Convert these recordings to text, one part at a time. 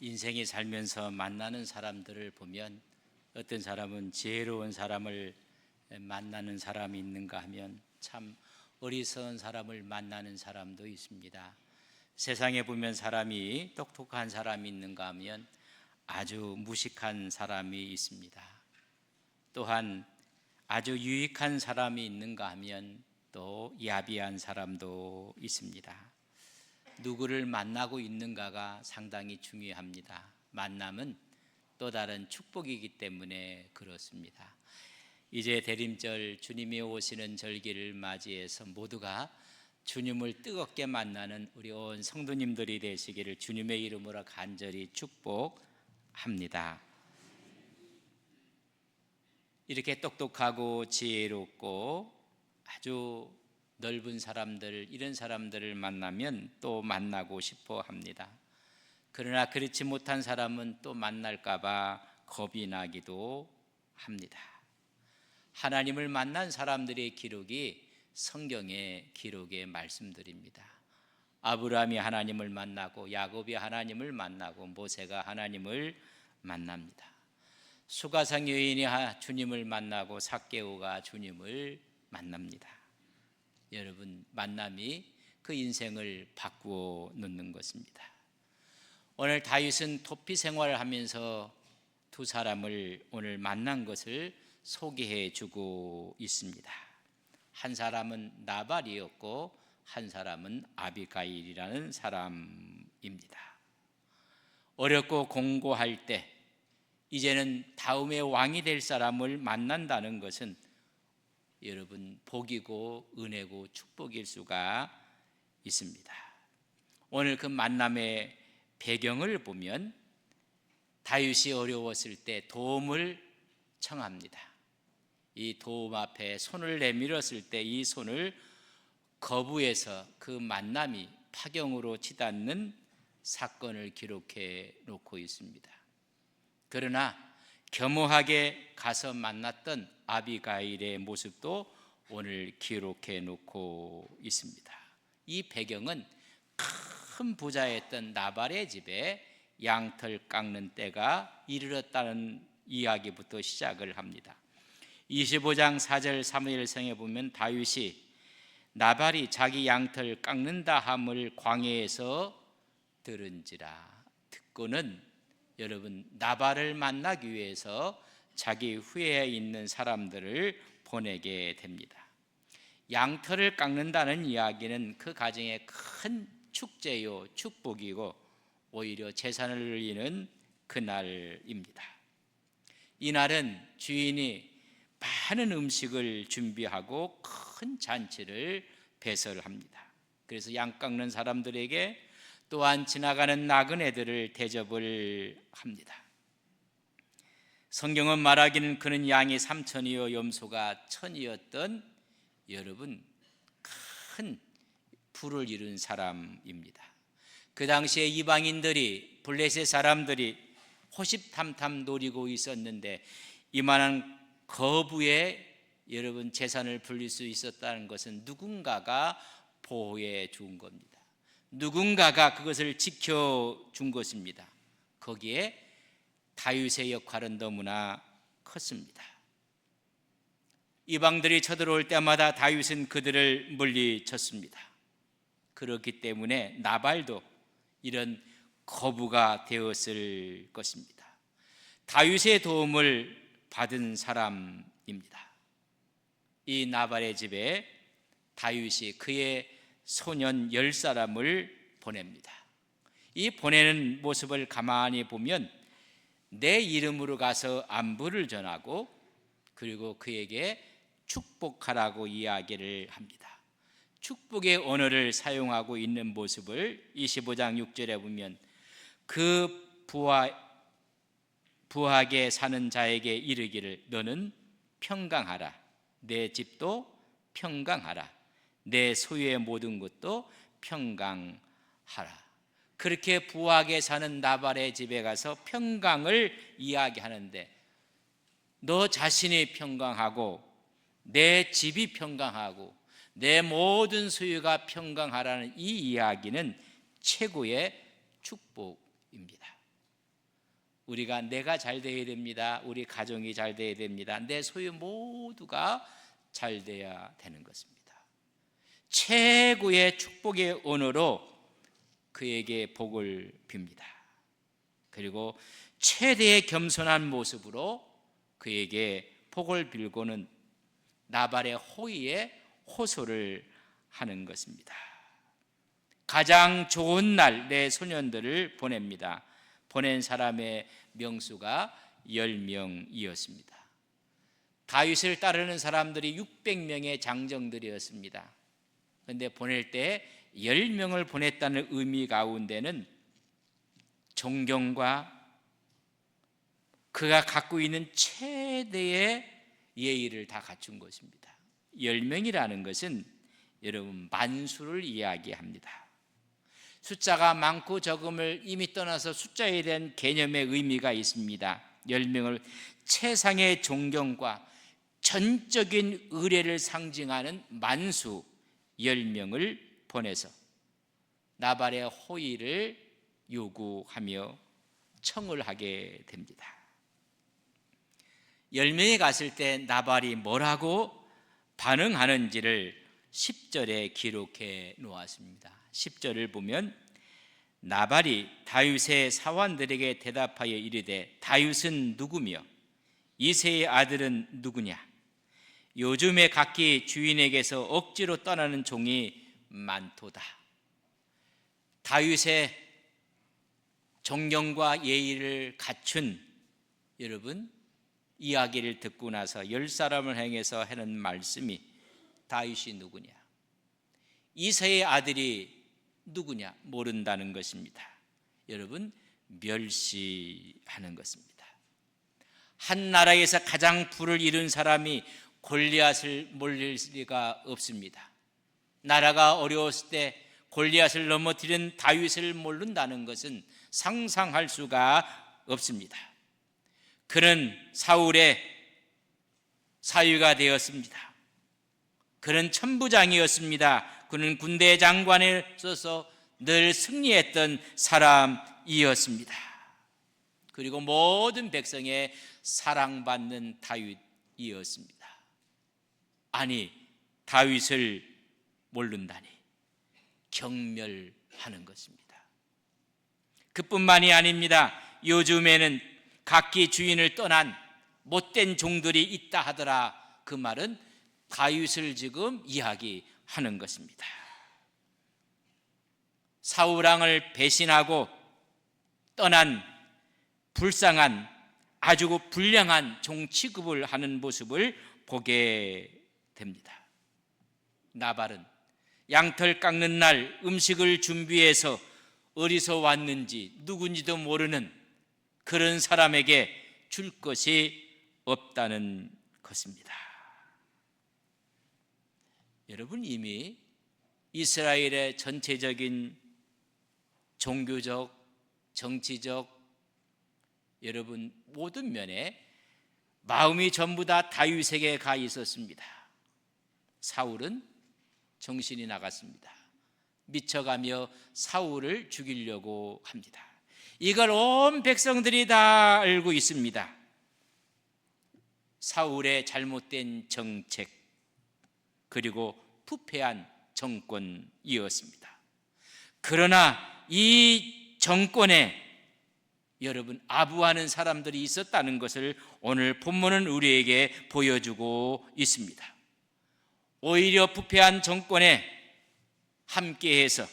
인생에 살면서 만나는 사람들을 보면 어떤 사람은 지혜로운 사람을 만나는 사람이 있는가 하면 참 어리석은 사람을 만나는 사람도 있습니다. 세상에 보면 사람이 똑똑한 사람이 있는가 하면 아주 무식한 사람이 있습니다. 또한 아주 유익한 사람이 있는가 하면 또 야비한 사람도 있습니다. 누구를 만나고 있는가가 상당히 중요합니다. 만남은 또 다른 축복이기 때문에 그렇습니다. 이제 대림절 주님이 오시는 절기를 맞이해서 모두가 주님을 뜨겁게 만나는 우리 온 성도님들이 되시기를 주님의 이름으로 간절히 축복합니다. 이렇게 똑똑하고 지혜롭고 아주 넓은 사람들, 이런 사람들을 만나면 또 만나고 싶어 합니다. 그러나 그렇지 못한 사람은 또 만날까 봐 겁이 나기도 합니다. 하나님을 만난 사람들의 기록이 성경의 기록의 말씀들입니다. 아브라함이 하나님을 만나고 야곱이 하나님을 만나고 모세가 하나님을 만납니다. 수가성 여인이 주님을 만나고 삭개오가 주님을 만납니다. 여러분, 만남이 그 인생을 바꾸어 놓는 것입니다. 오늘 다윗은 도피 생활을 하면서 두 사람을 오늘 만난 것을 소개해 주고 있습니다. 한 사람은 나발이었고 한 사람은 아비가일이라는 사람입니다. 어렵고 공고할 때 이제는 다음의 왕이 될 사람을 만난다는 것은 여러분 복이고 은혜고 축복일 수가 있습니다. 오늘 그 만남의 배경을 보면 다윗이 어려웠을 때 도움을 청합니다. 이 도움 앞에 손을 내밀었을 때 이 손을 거부해서 그 만남이 파경으로 치닫는 사건을 기록해 놓고 있습니다. 그러나 겸허하게 가서 만났던 아비가일의 모습도 오늘 기록해 놓고 있습니다. 이 배경은 큰 부자였던 나발의 집에 양털 깎는 때가 이르렀다는 이야기부터 시작을 합니다. 25장 4절 3절 성에 보면 다윗이 나발이 자기 양털 깎는다 함을 광야에서 들은지라. 듣고는 여러분 나발을 만나기 위해서 자기 후에 있는 사람들을 보내게 됩니다. 양털을 깎는다는 이야기는 그 가정의 큰 축제요 축복이고 오히려 재산을 늘리는 그날입니다. 이날은 주인이 많은 음식을 준비하고 큰 잔치를 배설합니다. 그래서 양 깎는 사람들에게 또한 지나가는 나그네들을 대접을 합니다. 성경은 말하기는 그는 양이 3천이요 염소가 1,000이었던 여러분 큰 부를 이룬 사람입니다. 그 당시에 이방인들이 블레셋 사람들이 호시탐탐 노리고 있었는데 이만한 거부에 여러분 재산을 불릴 수 있었다는 것은 누군가가 보호해 준 겁니다. 누군가가 그것을 지켜준 것입니다. 거기에 다윗의 역할은 너무나 컸습니다. 이방들이 쳐들어올 때마다 다윗은 그들을 물리쳤습니다. 그렇기 때문에 나발도 이런 거부가 되었을 것입니다. 다윗의 도움을 받은 사람입니다. 이 나발의 집에 다윗이 그의 소년 10사람을 보냅니다. 이 보내는 모습을 가만히 보면 내 이름으로 가서 안부를 전하고 그리고 그에게 축복하라고 이야기를 합니다. 축복의 언어를 사용하고 있는 모습을 25장 6절에 보면 그 부하게 사는 자에게 이르기를 너는 평강하라. 내 집도 평강하라. 내 소유의 모든 것도 평강하라. 그렇게 부하게 사는 나발의 집에 가서 평강을 이야기하는데 너 자신이 평강하고 내 집이 평강하고 내 모든 소유가 평강하라는 이 이야기는 최고의 축복입니다. 내가 잘 되어야 됩니다. 우리 가정이 잘 되어야 됩니다. 내 소유 모두가 잘 돼야 되는 것입니다. 최고의 축복의 언어로 그에게 복을 빕니다. 그리고 최대의 겸손한 모습으로 그에게 복을 빌고는 나발의 호의에 호소를 하는 것입니다. 가장 좋은 날 내 소년들을 보냅니다. 보낸 사람의 명수가 10명이었습니다. 다윗을 따르는 사람들이 600명의 장정들이었습니다. 그런데 보낼 때 10명을 보냈다는 의미 가운데는 존경과 그가 갖고 있는 최대의 예의를 다 갖춘 것입니다. 10명이라는 것은 여러분 만수를 이야기합니다. 숫자가 많고 적음을 이미 떠나서 숫자에 대한 개념의 의미가 있습니다. 10명을 최상의 존경과 전적인 의례를 상징하는 만수 10명을 보내서 나발의 호의를 요구하며 청을 하게 됩니다. 10명이 갔을 때 나발이 뭐라고 반응하는지를 10절에 기록해 놓았습니다. 10절을 보면 나발이 다윗의 사환들에게 대답하여 이르되 다윗은 누구며 이새의 아들은 누구냐? 요즘에 각기 주인에게서 억지로 떠나는 종이 많도다. 다윗의 존경과 예의를 갖춘 여러분 이야기를 듣고 나서 10사람을 향해서 하는 말씀이 다윗이 누구냐? 이새의 아들이 누구냐? 모른다는 것입니다. 여러분 멸시하는 것입니다. 한 나라에서 가장 부를 이룬 사람이 골리앗을 몰릴 리가 없습니다. 나라가 어려웠을 때 골리앗을 넘어뜨린 다윗을 모른다는 것은 상상할 수가 없습니다. 그는 사울의 사위가 되었습니다. 그는 천부장이었습니다. 그는 군대 장관에 있어서 늘 승리했던 사람이었습니다. 그리고 모든 백성의 사랑받는 다윗이었습니다. 아니 다윗을 모른다니 경멸하는 것입니다. 그뿐만이 아닙니다. 요즘에는 각기 주인을 떠난 못된 종들이 있다 하더라. 그 말은 다윗을 지금 이야기하는 것입니다. 사울 왕을 배신하고 떠난 불쌍한 아주 불량한 종 취급을 하는 모습을 보게 됩니다. 나발은 양털 깎는 날 음식을 준비해서 어디서 왔는지 누군지도 모르는 그런 사람에게 줄 것이 없다는 것입니다. 여러분 이미 이스라엘의 전체적인 종교적, 정치적 여러분 모든 면에 마음이 전부 다 다윗에게 가 있었습니다. 사울은 정신이 나갔습니다. 미쳐가며 사울을 죽이려고 합니다. 이걸 온 백성들이 다 알고 있습니다. 사울의 잘못된 정책 그리고 부패한 정권이었습니다. 그러나 이 정권에 여러분 아부하는 사람들이 있었다는 것을 오늘 본문은 우리에게 보여주고 있습니다. 오히려 부패한 정권에 함께해서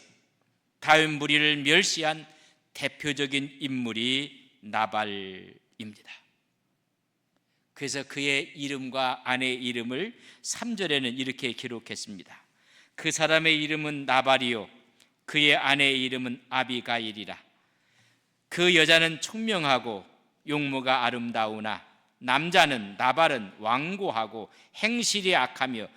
다윗 무리를 멸시한 대표적인 인물이 나발입니다. 그래서 그의 이름과 아내의 이름을 3절에는 이렇게 기록했습니다. 그 사람의 이름은 나발이요 그의 아내의 이름은 아비가일이라. 그 여자는 총명하고 용모가 아름다우나 남자는 나발은 완고하고 행실이 악하며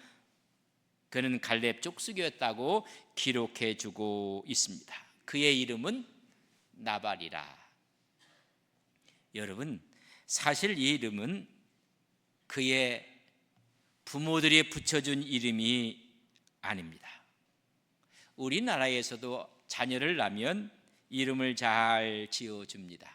그는 갈렙 족속이었다고 기록해 주고 있습니다. 그의 이름은 나발이라. 여러분 사실 이 이름은 그의 부모들이 붙여준 이름이 아닙니다. 우리나라에서도 자녀를 낳으면 이름을 잘 지어줍니다.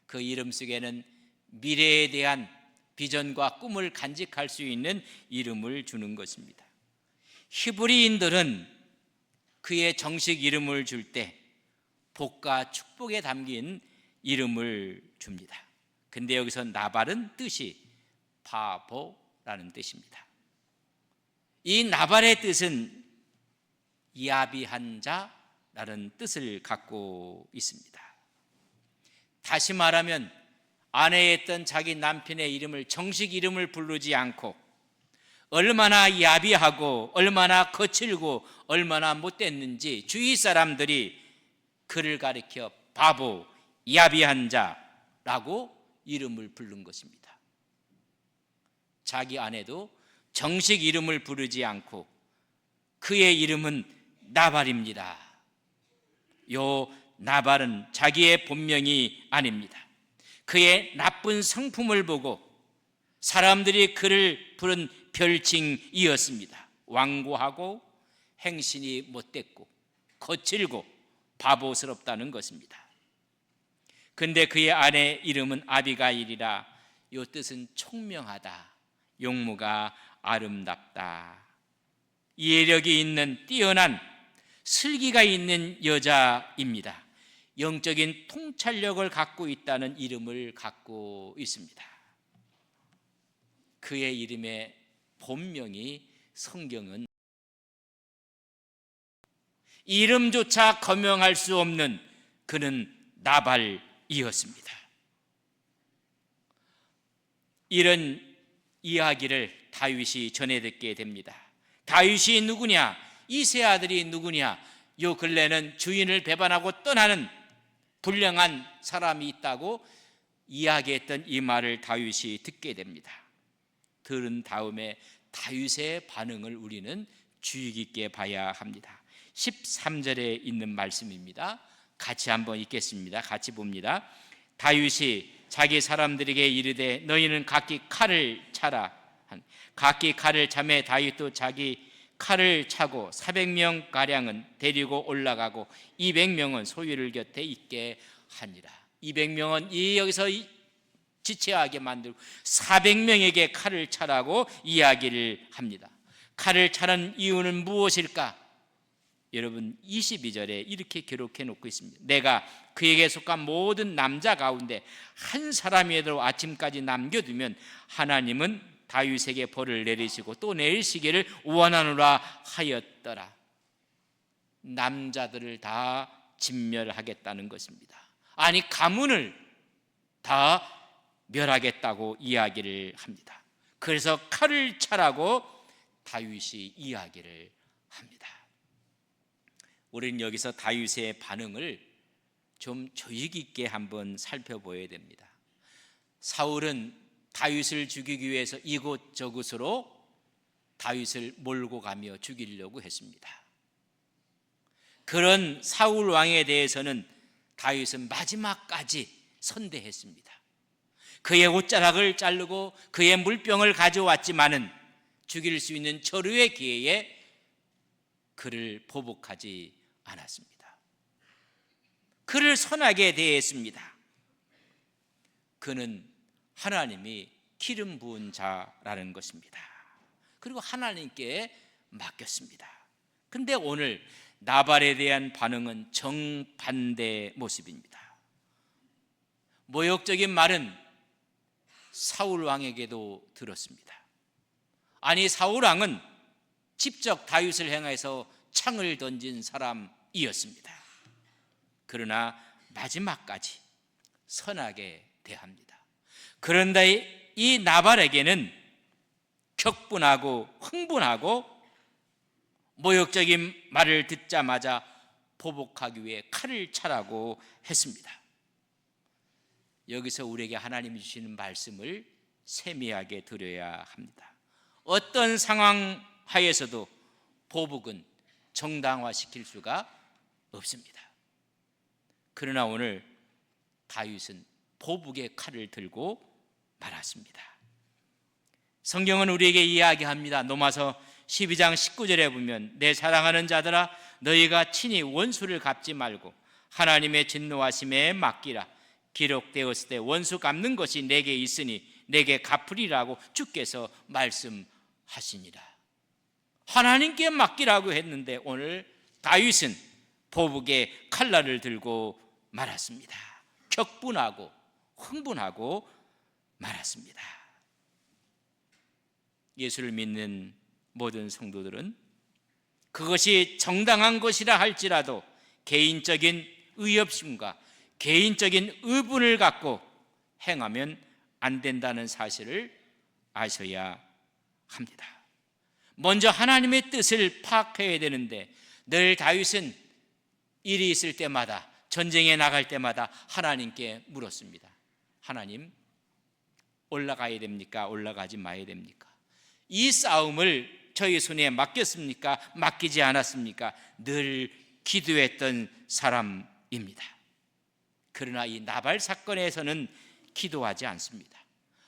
그 이름 속에는 미래에 대한 비전과 꿈을 간직할 수 있는 이름을 주는 것입니다. 히브리인들은 그의 정식 이름을 줄 때 복과 축복에 담긴 이름을 줍니다. 근데 여기서 나발은 뜻이 바보라는 뜻입니다. 이 나발의 뜻은 야비한 자라는 뜻을 갖고 있습니다. 다시 말하면 아내에 있던 자기 남편의 이름을 정식 이름을 부르지 않고 얼마나 야비하고 얼마나 거칠고 얼마나 못됐는지 주위 사람들이 그를 가리켜 바보, 야비한 자라고 이름을 부른 것입니다. 자기 아내도 정식 이름을 부르지 않고 그의 이름은 나발입니다. 요 나발은 자기의 본명이 아닙니다. 그의 나쁜 성품을 보고 사람들이 그를 부른 별칭이었습니다. 완고하고 행신이 못됐고 거칠고 바보스럽다는 것입니다. 근데 그의 아내 이름은 아비가일이라 요 뜻은 총명하다, 용모가 아름답다, 이해력이 있는 뛰어난 슬기가 있는 여자입니다. 영적인 통찰력을 갖고 있다는 이름을 갖고 있습니다. 그의 이름의 본명이 성경은 이름조차 거명할 수 없는 그는 나발이었습니다. 이런 이야기를 다윗이 전해 듣게 됩니다. 다윗이 누구냐? 이세 아들이 누구냐? 요 근래는 주인을 배반하고 떠나는 불량한 사람이 있다고 이야기했던 이 말을 다윗이 듣게 됩니다. 들은 다음에 다윗의 반응을 우리는 주의 깊게 봐야 합니다. 13절에 있는 말씀입니다. 같이 한번 읽겠습니다. 같이 봅니다. 다윗이 자기 사람들에게 이르되 너희는 각기 칼을 차라. 각기 칼을 차매 다윗도 자기 칼을 차고 400명 가량은 데리고 올라가고 200명은 소유를 곁에 있게 하니라. 200명은 여기서 지체하게 만들고 400명에게 칼을 차라고 이야기를 합니다. 칼을 차는 이유는 무엇일까? 여러분 22절에 이렇게 기록해 놓고 있습니다. 내가 그에게 속한 모든 남자 가운데 한 사람이라도 아침까지 남겨두면 하나님은 다윗에게 벌을 내리시고 또 내리시기를 원하노라 하였더라. 남자들을 다 진멸하겠다는 것입니다. 아니 가문을 다 멸하겠다고 이야기를 합니다. 그래서 칼을 차라고 다윗이 이야기를 합니다. 우리는 여기서 다윗의 반응을 좀 조익 있게 한번 살펴봐야 됩니다. 사울은 다윗을 죽이기 위해서 이곳저곳으로 다윗을 몰고 가며 죽이려고 했습니다. 그런 사울 왕에 대해서는 다윗은 마지막까지 선대했습니다. 그의 옷자락을 자르고 그의 물병을 가져왔지만은 죽일 수 있는 절호의 기회에 그를 보복하지 않았습니다. 그를 선하게 대했습니다. 그는 하나님이 기름 부은 자라는 것입니다. 그리고 하나님께 맡겼습니다. 근데 오늘 나발에 대한 반응은 정반대 모습입니다. 모욕적인 말은 사울 왕에게도 들었습니다. 아니 사울 왕은 직접 다윗을 향해서 창을 던진 사람이었습니다. 그러나 마지막까지 선하게 대합니다. 그런데 이 나발에게는 격분하고 흥분하고 모욕적인 말을 듣자마자 보복하기 위해 칼을 차라고 했습니다. 여기서 우리에게 하나님이 주시는 말씀을 세미하게 들어야 합니다. 어떤 상황 하에서도 보복은 정당화시킬 수가 없습니다. 그러나 오늘 다윗은 보복의 칼을 들고 말았습니다. 성경은 우리에게 이야기합니다. 로마서 12장 19절에 보면 내 사랑하는 자들아 너희가 친히 원수를 갚지 말고 하나님의 진노하심에 맡기라. 기록되었을 때 원수 갚는 것이 내게 있으니 내게 갚으리라고 주께서 말씀하시니라. 하나님께 맡기라고 했는데 오늘 다윗은 보복의 칼날을 들고 말았습니다. 격분하고 흥분하고 말았습니다. 예수를 믿는 모든 성도들은 그것이 정당한 것이라 할지라도 개인적인 의협심과 개인적인 의분을 갖고 행하면 안 된다는 사실을 아셔야 합니다. 먼저 하나님의 뜻을 파악해야 되는데 늘 다윗은 일이 있을 때마다, 전쟁에 나갈 때마다 하나님께 물었습니다. 하나님, 올라가야 됩니까? 올라가지 마야 됩니까? 이 싸움을 저희 손에 맡겼습니까? 맡기지 않았습니까? 늘 기도했던 사람입니다. 그러나 이 나발 사건에서는 기도하지 않습니다.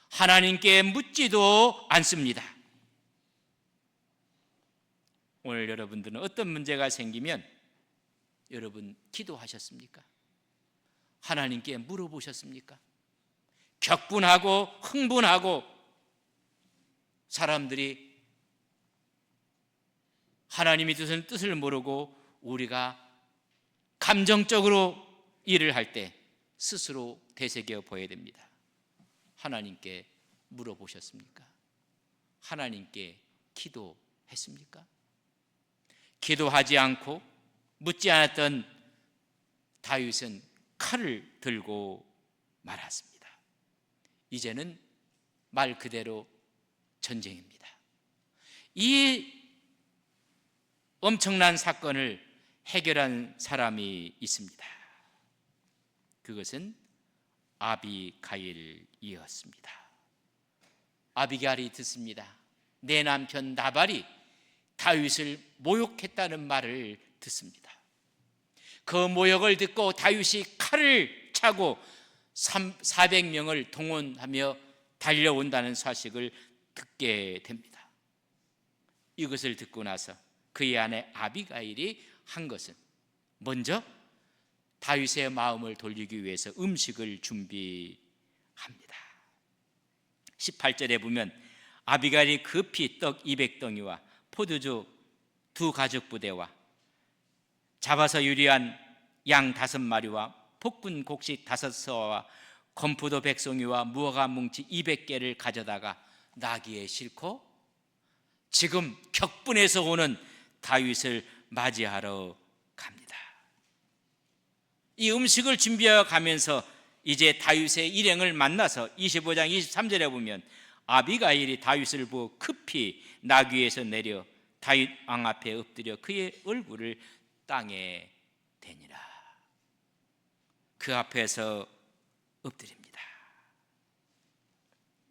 하나님께 묻지도 않습니다. 오늘 여러분들은 어떤 문제가 생기면 여러분 기도하셨습니까? 하나님께 물어보셨습니까? 격분하고 흥분하고 사람들이 하나님이 두신 뜻을 모르고 우리가 감정적으로 일을 할 때 스스로 되새겨 보여야 됩니다. 하나님께 물어보셨습니까? 하나님께 기도했습니까? 기도하지 않고 묻지 않았던 다윗은 칼을 들고 말았습니다. 이제는 말 그대로 전쟁입니다. 이 엄청난 사건을 해결한 사람이 있습니다. 그것은 아비가일이었습니다. 아비가일이 듣습니다. 내 남편 나발이 다윗을 모욕했다는 말을 듣습니다. 그 모욕을 듣고 다윗이 칼을 차고 400명을 동원하며 달려온다는 사실을 듣게 됩니다. 이것을 듣고 나서 그의 아내 아비가일이 한 것은 먼저 다윗의 마음을 돌리기 위해서 음식을 준비합니다. 18절에 보면 아비가일이 급히 떡 200덩이와 포도주 2가죽 부대와 잡아서 유리한 양 5마리와 볶은 곡식 5서와 건포도 100송이와 무화과 뭉치 200개를 가져다가 나귀에 싣고 지금 격분에서 오는 다윗을 맞이하러 갑니다. 이 음식을 준비하여 가면서 이제 다윗의 일행을 만나서 25장 23절에 보면 아비가일이 다윗을 보고 급히 나귀에서 내려 다윗 왕 앞에 엎드려 그의 얼굴을 땅에 대니라. 그 앞에서 엎드립니다.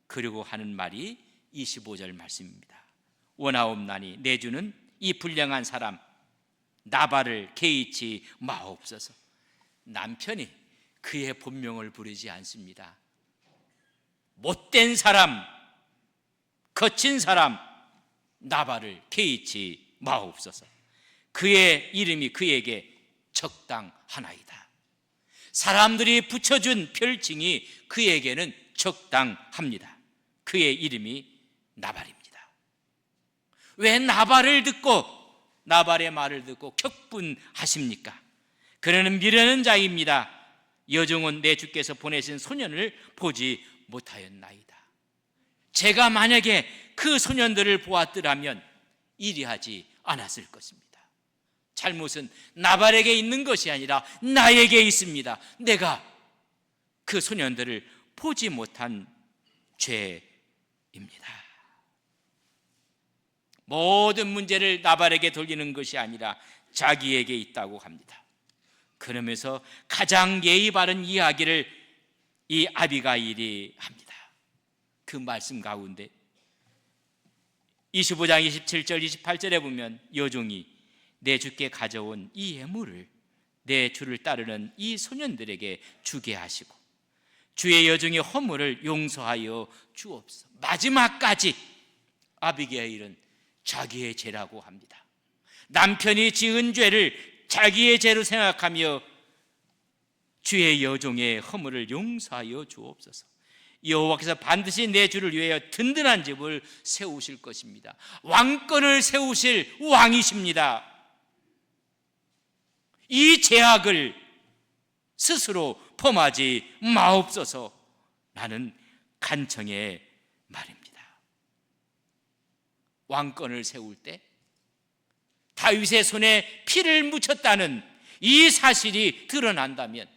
그리고 하는 말이 25절 말씀입니다. 원하옵나니 내 주는 이 불량한 사람 나발을 개의치 마옵소서. 남편이 그의 본명을 부르지 않습니다. 못된 사람, 거친 사람 나발을 개의치 마옵소서. 그의 이름이 그에게 적당하나이다. 사람들이 붙여준 별칭이 그에게는 적당합니다. 그의 이름이 나발입니다. 왜 나발을 듣고 나발의 말을 듣고 격분하십니까? 그는 미련한 자입니다. 여종은 내 주께서 보내신 소년을 보지 못하였나이다. 제가 만약에 그 소년들을 보았더라면 이리하지 않았을 것입니다. 잘못은 나발에게 있는 것이 아니라 나에게 있습니다. 내가 그 소년들을 보지 못한 죄입니다. 모든 문제를 나발에게 돌리는 것이 아니라 자기에게 있다고 합니다. 그러면서 가장 예의 바른 이야기를 이 아비가일이 합니다. 그 말씀 가운데 25장 27절 28절에 보면 여종이 내 주께 가져온 이 예물을 내 주를 따르는 이 소년들에게 주게 하시고 주의 여종의 허물을 용서하여 주옵소서. 마지막까지 아비가일은 자기의 죄라고 합니다. 남편이 지은 죄를 자기의 죄로 생각하며 주의 여종의 허물을 용서하여 주옵소서. 여호와께서 반드시 내 주를 위하여 든든한 집을 세우실 것입니다. 왕권을 세우실 왕이십니다. 이 죄악을 스스로 범하지 마옵소서. 라는 간청의 말입니다. 왕권을 세울 때 다윗의 손에 피를 묻혔다는 이 사실이 드러난다면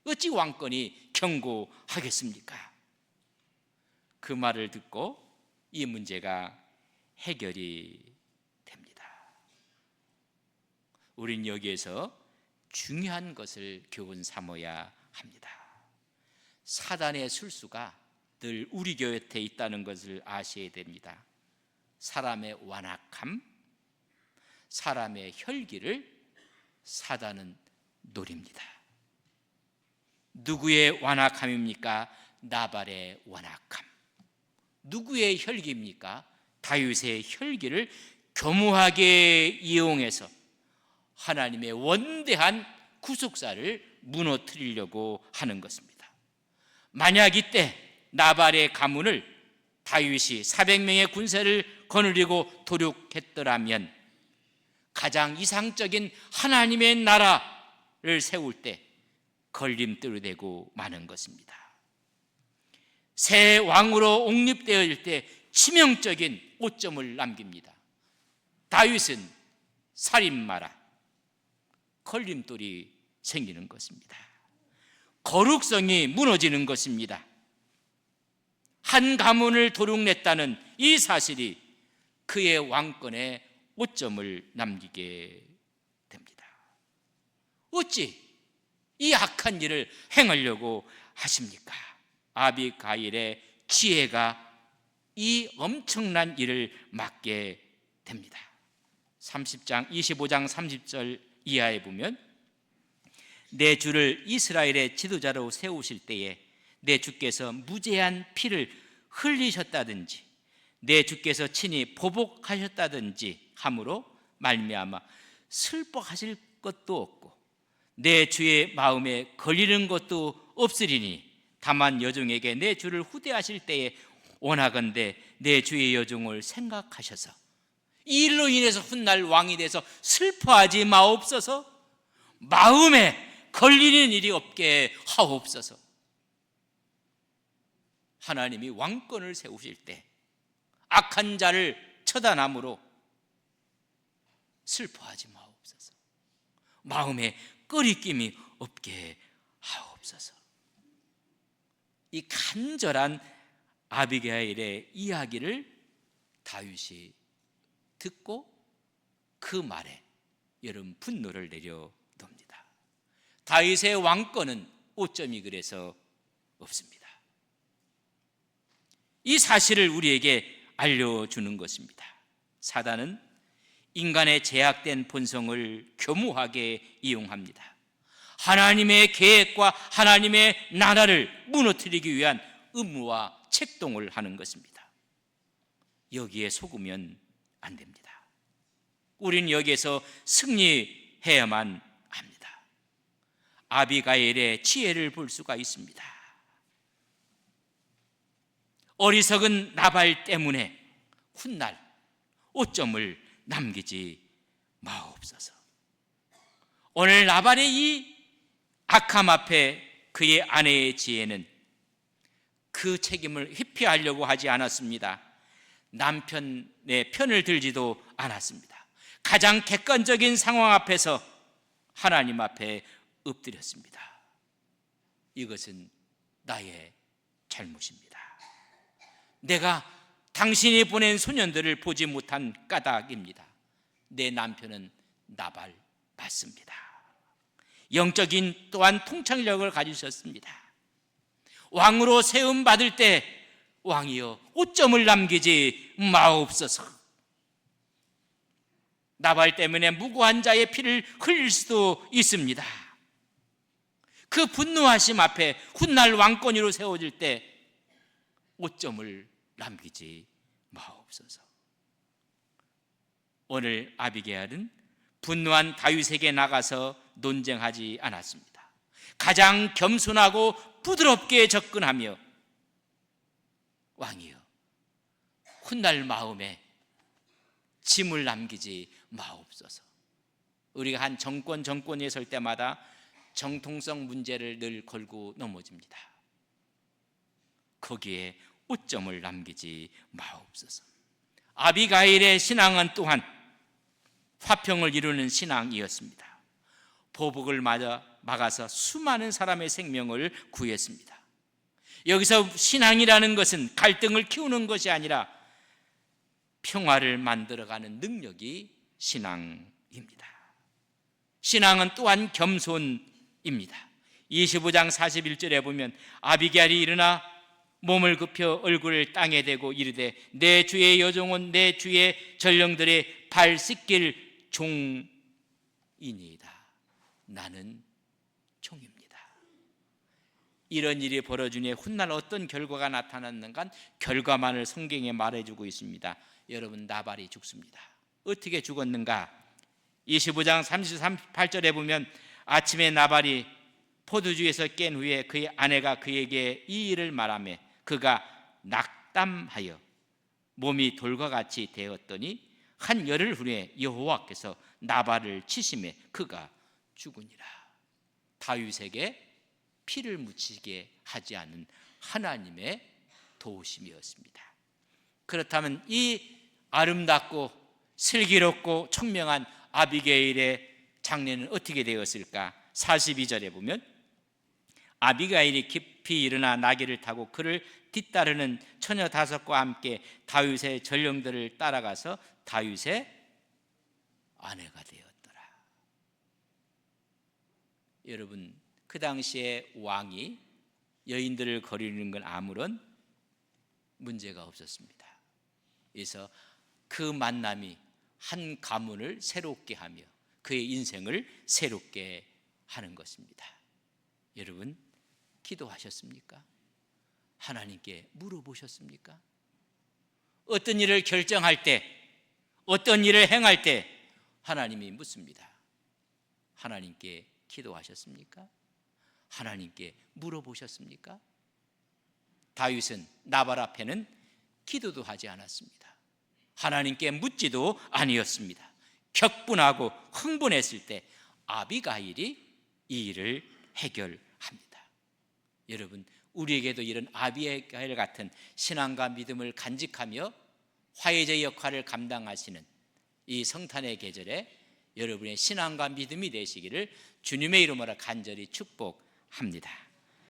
어찌 왕권이 견고하겠습니까? 그 말을 듣고 이 문제가 해결이 됩니다. 우린 여기에서 중요한 것을 교훈 삼아야 합니다. 사단의 술수가 늘 우리 곁에 있다는 것을 아셔야 됩니다. 사람의 완악함, 사람의 혈기를 사단은 노립니다. 누구의 완악함입니까? 나발의 완악함. 누구의 혈기입니까? 다윗의 혈기를 교묘하게 이용해서 하나님의 원대한 구속사를 무너뜨리려고 하는 것입니다. 만약 이때 나발의 가문을 다윗이 400명의 군사를 거느리고 도륙했더라면 가장 이상적인 하나님의 나라를 세울 때 걸림돌이 되고 마는 것입니다. 새 왕으로 옹립되어질 때 치명적인 오점을 남깁니다. 다윗은 살인마라 걸림돌이 생기는 것입니다. 거룩성이 무너지는 것입니다. 한 가문을 도륙냈다는 이 사실이 그의 왕권에 오점을 남기게 됩니다. 어찌 이 악한 일을 행하려고 하십니까? 아비가일의 지혜가 이 엄청난 일을 막게 됩니다. 25장 30절 이하에 보면 내 주를 이스라엘의 지도자로 세우실 때에 내 주께서 무죄한 피를 흘리셨다든지 내 주께서 친히 보복하셨다든지 함으로 말미암아 슬퍼하실 것도 없고 내 주의 마음에 걸리는 것도 없으리니 다만 여종에게 내 주를 후대하실 때에 원하건대 내 주의 여종을 생각하셔서 이 일로 인해서 훗날 왕이 돼서 슬퍼하지 마옵소서. 마음에 걸리는 일이 없게 하옵소서. 하나님이 왕권을 세우실 때 악한 자를 처단함으로 슬퍼하지 마옵소서. 마음에 꺼리낌이 없게 하옵소서. 이 간절한 아비가일의 이야기를 다윗이 듣고 그 말에 여러분 분노를 내려놓습니다. 다윗의 왕권은 오점이 그래서 없습니다. 이 사실을 우리에게 알려주는 것입니다. 사단은 인간의 제약된 본성을 교묘하게 이용합니다. 하나님의 계획과 하나님의 나라를 무너뜨리기 위한 음모와 책동을 하는 것입니다. 여기에 속으면 안 됩니다. 우리는 여기에서 승리해야만 합니다. 아비가일의 지혜를 볼 수가 있습니다. 어리석은 나발 때문에 훗날 오점을 남기지 마옵소서. 오늘 나발의 이 악함 앞에 그의 아내의 지혜는 그 책임을 회피하려고 하지 않았습니다. 남편의 편을 들지도 않았습니다. 가장 객관적인 상황 앞에서 하나님 앞에 엎드렸습니다. 이것은 나의 잘못입니다. 내가 당신이 보낸 소년들을 보지 못한 까닭입니다. 내 남편은 나발 맞습니다. 영적인 또한 통찰력을 가지셨습니다. 왕으로 세움 받을 때 왕이여 오점을 남기지 마옵소서. 나발 때문에 무고한 자의 피를 흘릴 수도 있습니다. 그 분노하심 앞에 훗날 왕권위로 세워질 때 오점을 남기지 마옵소서. 오늘 아비게일은 분노한 다윗에게 나가서 논쟁하지 않았습니다. 가장 겸손하고 부드럽게 접근하며 왕이여 훗날 마음에 짐을 남기지 마옵소서. 우리가 한 정권에 설 때마다 정통성 문제를 늘 걸고 넘어집니다. 거기에 오점을 남기지 마옵소서. 아비가일의 신앙은 또한 화평을 이루는 신앙이었습니다. 보복을 막아서 수많은 사람의 생명을 구했습니다. 여기서 신앙이라는 것은 갈등을 키우는 것이 아니라 평화를 만들어가는 능력이 신앙입니다. 신앙은 또한 겸손입니다. 25장 41절에 보면 아비갈이 일어나 몸을 굽혀 얼굴을 땅에 대고 이르되 내 주의 여종은 내 주의 전령들의 발 씻길 종이니이다. 나는 종입니다. 이런 일이 벌어진 후에 훗날 어떤 결과가 나타났는가 결과만을 성경에 말해주고 있습니다. 여러분, 나발이 죽습니다. 어떻게 죽었는가? 25장 38절에 보면 아침에 나발이 포도주에서 깬 후에 그의 아내가 그에게 이 일을 말하며 그가 낙담하여 몸이 돌과 같이 되었더니 한 열흘 후에 여호와께서 나발을 치심에 그가 죽으니라. 다윗에게 피를 묻히게 하지 않은 하나님의 도우심이었습니다. 그렇다면 이 아름답고 슬기롭고 총명한 아비게일의 장례는 어떻게 되었을까? 42절에 보면 아비가일이 깊이 일어나 나귀를 타고 그를 뒤따르는 처녀 5과 함께 다윗의 전령들을 따라가서 다윗의 아내가 되었더라. 여러분, 그 당시에 왕이 여인들을 거르는 건 아무런 문제가 없었습니다. 그래서 그 만남이 한 가문을 새롭게 하며 그의 인생을 새롭게 하는 것입니다. 여러분, 기도하셨습니까? 하나님께 물어보셨습니까? 어떤 일을 결정할 때, 어떤 일을 행할 때 하나님이 묻습니다. 하나님께 기도하셨습니까? 하나님께 물어보셨습니까? 다윗은 나발 앞에는 기도도 하지 않았습니다. 하나님께 묻지도 아니었습니다. 격분하고 흥분했을 때 아비가일이 이 일을 해결합니다. 여러분, 우리에게도 이런 아비가일 같은 신앙과 믿음을 간직하며 화해제 역할을 감당하시는 이 성탄의 계절에 여러분의 신앙과 믿음이 되시기를 주님의 이름으로 간절히 축복합니다.